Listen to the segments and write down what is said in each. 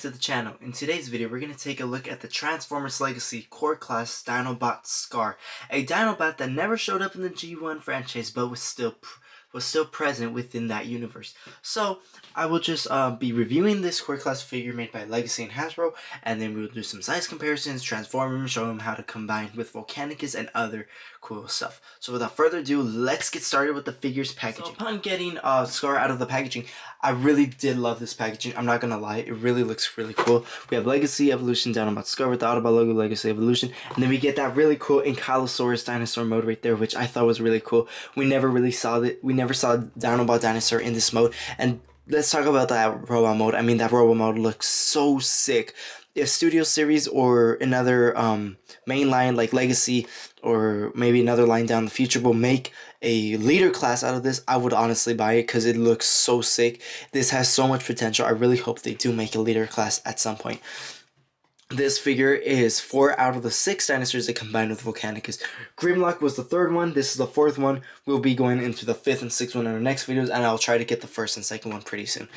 to the channel. In today's video, we're going to take a look at the Transformers Legacy Core Class Dinobot Scarr, a Dinobot that never showed up in the G1 franchise but was still present within that universe. So I will just be reviewing this Core Class figure made by Legacy and Hasbro, and then we'll do some size comparisons, transform him, show him how to combine with Volcanicus and other cool stuff. So without further ado, let's get started with the figure's packaging. So upon getting Scarr out of the packaging, I really did love this packaging. I'm not gonna lie, it really looks really cool. We have Legacy Evolution Dinobot Scarr with the Autobot logo, Legacy Evolution, and then we get that really cool Ankylosaurus dinosaur mode right there, which I thought was really cool. We never saw Dinobot dinosaur in this mode, and let's talk about that robot mode. I mean, that robot mode looks so sick. If Studio Series or another main line like Legacy or maybe another line down the future will make a leader class out of this, I would honestly buy it because it looks so sick. This has so much potential. I really hope they do make a leader class at some point. This figure is 4 out of the 6 dinosaurs that combined with Volcanicus. Grimlock was the 3rd one. This is the 4th one. We'll be going into the 5th and 6th one in our next videos, and I'll try to get the 1st and 2nd one pretty soon.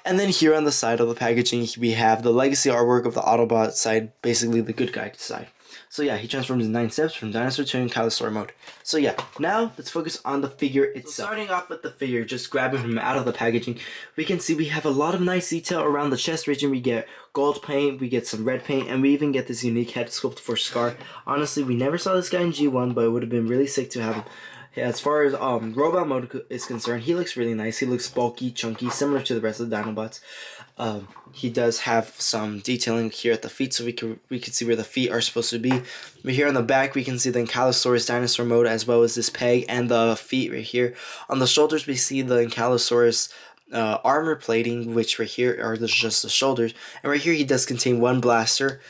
And then here on the side of the packaging, we have the Legacy artwork of the Autobot side, basically the good guy side. So yeah, he transforms in 9 steps from dinosaur to Ankylosaur mode. So yeah, now let's focus on the figure itself. So starting off with the figure, just grabbing him out of the packaging, we can see we have a lot of nice detail around the chest region. We get gold paint, we get some red paint, and we even get this unique head sculpt for Scarr. Honestly, we never saw this guy in G1, but it would have been really sick to have him. As far as robot mode is concerned, he looks really nice. He looks bulky, chunky, similar to the rest of the Dinobots. He does have some detailing here at the feet, so we can see where the feet are supposed to be. But here on the back, we can see the Ankylosaurus dinosaur mode, as well as this peg and the feet right here. On the shoulders, we see the Ankylosaurus armor plating, which right here are just the shoulders. And right here, he does contain one blaster.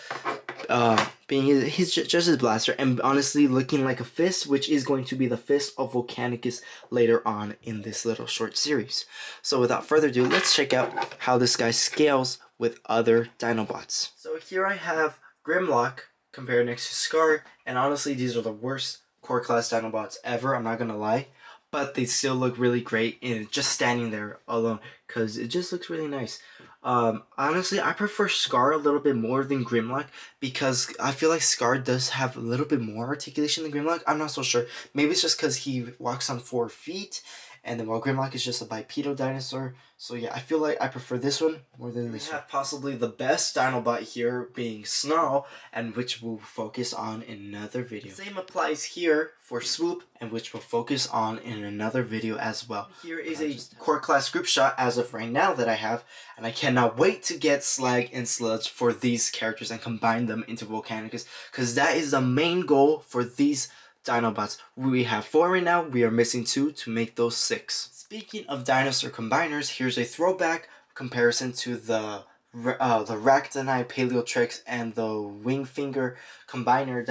He's just his blaster, and honestly looking like a fist, which is going to be the fist of Volcanicus later on in this little short series. So without further ado, let's check out how this guy scales with other Dinobots. So here I have Grimlock compared next to Scarr, and honestly these are the worst core class Dinobots ever, I'm not gonna lie. But they still look really great in just standing there alone, because it just looks really nice. Honestly, I prefer Scarr a little bit more than Grimlock, because I feel like Scarr does have a little bit more articulation than Grimlock. I'm not so sure. Maybe it's just because he walks on 4 feet, and then while Grimlock is just a bipedal dinosaur. So yeah, I feel like I prefer this one more than this one. We have possibly the best Dinobot here being Snarl, and which we'll focus on in another video. The same applies here for Swoop, and which we'll focus on in another video as well. Here is a core class group shot as of right now that I have, and I cannot wait to get Slag and Sludge for these characters and combine them into Volcanicus, because that is the main goal for these Dinobots. We have 4 right now, we are missing 2 to make those 6. Speaking of dinosaur combiners, here's a throwback comparison to the Ractonite, Paleotrex, and the Wingfinger combiner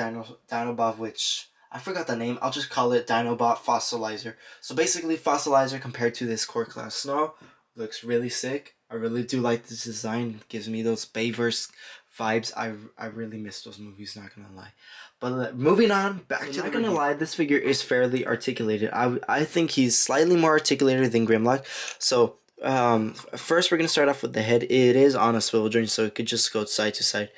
Dinobot, which I forgot the name. I'll just call it Dinobot Fossilizer. So basically, Fossilizer compared to this core class Snarl looks really sick. I really do like this design. It gives me those Bayverse vibes. I really miss those movies, not gonna lie. But moving on, back to not gonna lie, this figure is fairly articulated. I think he's slightly more articulated than Grimlock. So first we're gonna start off with the head. It is on a swivel joint, so it could just go side to side.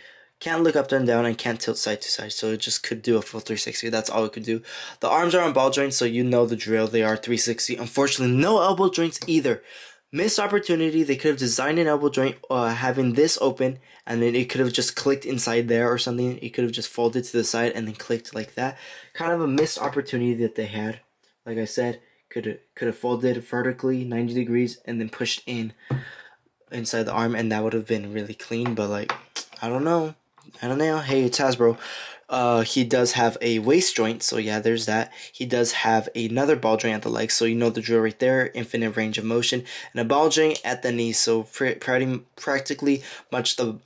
Can't look up and down, and can't tilt side to side, so it just could do a full 360. That's all it could do. The arms are on ball joints, so you know the drill. They are 360. Unfortunately, no elbow joints either. Missed opportunity. They could have designed an elbow joint having this open, and then it could have just clicked inside there or something. It could have just folded to the side and then clicked like that. Kind of a missed opportunity that they had. Like I said, could have folded vertically 90 degrees and then pushed in inside the arm, and that would have been really clean. But like, I don't know. Hey, it's Hasbro. He does have a waist joint, so yeah, there's that. He does have another ball joint at the legs, so you know the drill right there. Infinite range of motion, and a ball joint at the knee. So practically much the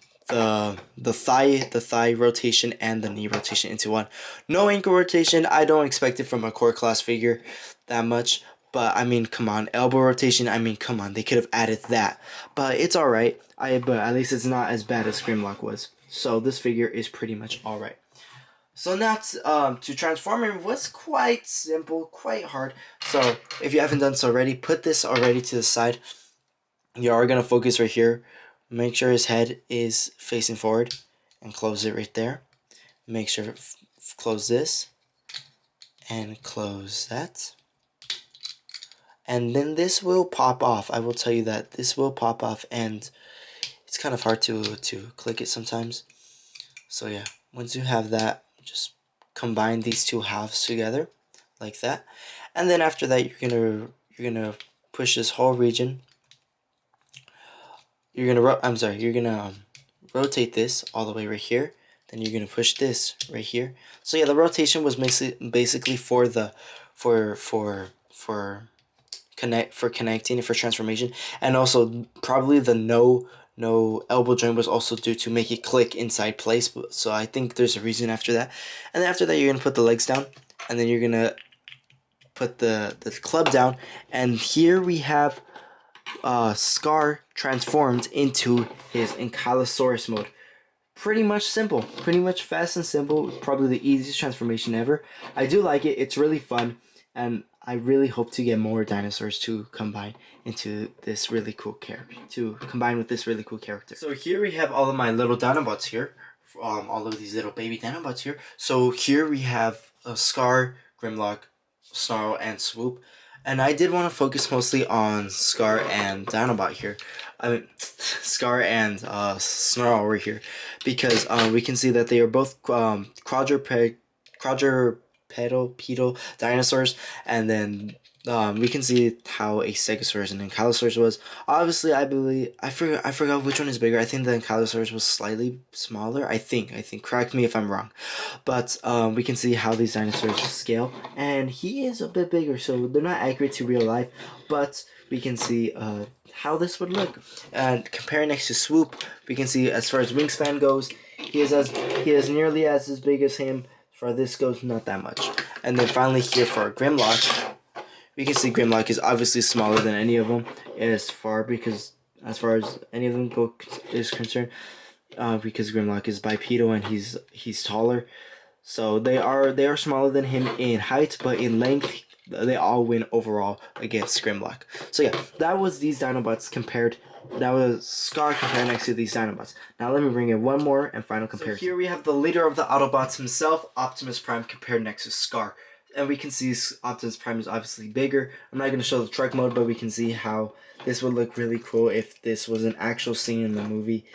thigh rotation and the knee rotation into one. No ankle rotation. I don't expect it from a core class figure that much. But I mean, come on, elbow rotation. I mean, come on, they could have added that. But it's all right. But at least it's not as bad as Grimlock was. So this figure is pretty much all right. So now to transform him was quite simple, quite hard. So if you haven't done so already, put this already to the side. You are gonna focus right here. Make sure his head is facing forward and close it right there. Make sure close this and close that. And then this will pop off. I will tell you that this will pop off, and it's kind of hard to click it sometimes. So yeah, once you have that, just combine these two halves together like that. And then after that, you're gonna push this whole region. You're gonna rotate this all the way right here. Then you're gonna push this right here. So yeah, the rotation was basically for the for connecting and for transformation, and also probably the no elbow joint was also due to make it click inside place. So I think there's a reason after that. And then after that, you're gonna put the legs down, and then you're gonna put the club down, and here we have Scarr transformed into his Ankylosaurus mode. Pretty much simple, pretty much fast and simple. Probably the easiest transformation ever. I do like it. It's really fun, and I really hope to get more dinosaurs to combine into this really cool character. So here we have all of my little Dinobots here. All of these little baby Dinobots here. So here we have Scarr, Grimlock, Snarl, and Swoop. And I did want to focus mostly on Scarr and Dinobot here. I mean, Scarr and Snarl over here, because we can see that they are both quadrupedal dinosaurs, and then we can see how a Stegosaurus and Ankylosaurus was. Obviously, I forgot which one is bigger. I think the Ankylosaurus was slightly smaller. I think. Correct me if I'm wrong, but we can see how these dinosaurs scale, and he is a bit bigger, so they're not accurate to real life, but we can see how this would look. And comparing next to Swoop, we can see as far as wingspan goes, he is nearly as big as him. As far as this goes, not that much. And then finally here for Grimlock, we can see Grimlock is obviously smaller than any of them as far as any of them is concerned, because Grimlock is bipedal and he's taller. So they are smaller than him in height, but in length they all win overall against Grimlock. So yeah, that was these Dinobots compared. That was Scarr compared next to these Dinobots. Now let me bring in one more and final comparison. So here we have the leader of the Autobots himself, Optimus Prime, compared next to Scarr. And we can see Optimus Prime is obviously bigger. I'm not going to show the truck mode, but we can see how this would look really cool if this was an actual scene in the movie.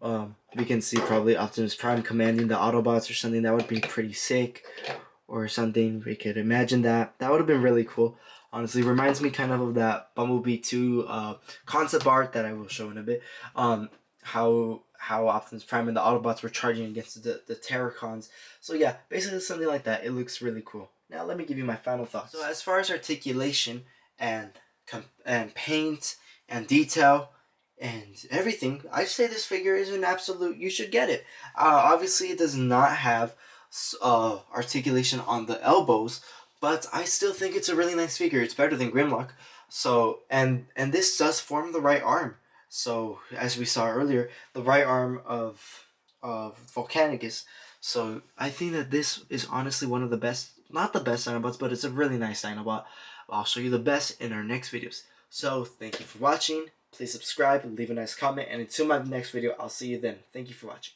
We can see probably Optimus Prime commanding the Autobots or something. That would be pretty sick, or something. We could imagine that. That would have been really cool. Honestly, reminds me kind of that Bumblebee 2 concept art that I will show in a bit. How Optimus Prime and the Autobots were charging against the Terracons. So yeah, basically something like that. It looks really cool. Now let me give you my final thoughts. So as far as articulation and paint and detail and everything, I say this figure is an absolute. You should get it. Obviously, it does not have articulation on the elbows, but I still think it's a really nice figure. It's better than Grimlock. So and this does form the right arm. So as we saw earlier, the right arm of Volcanicus. So I think that this is honestly one of the best, not the best Dinobots, but it's a really nice Dinobot. I'll show you the best in our next videos. So thank you for watching. Please subscribe, leave a nice comment, and until my next video, I'll see you then. Thank you for watching.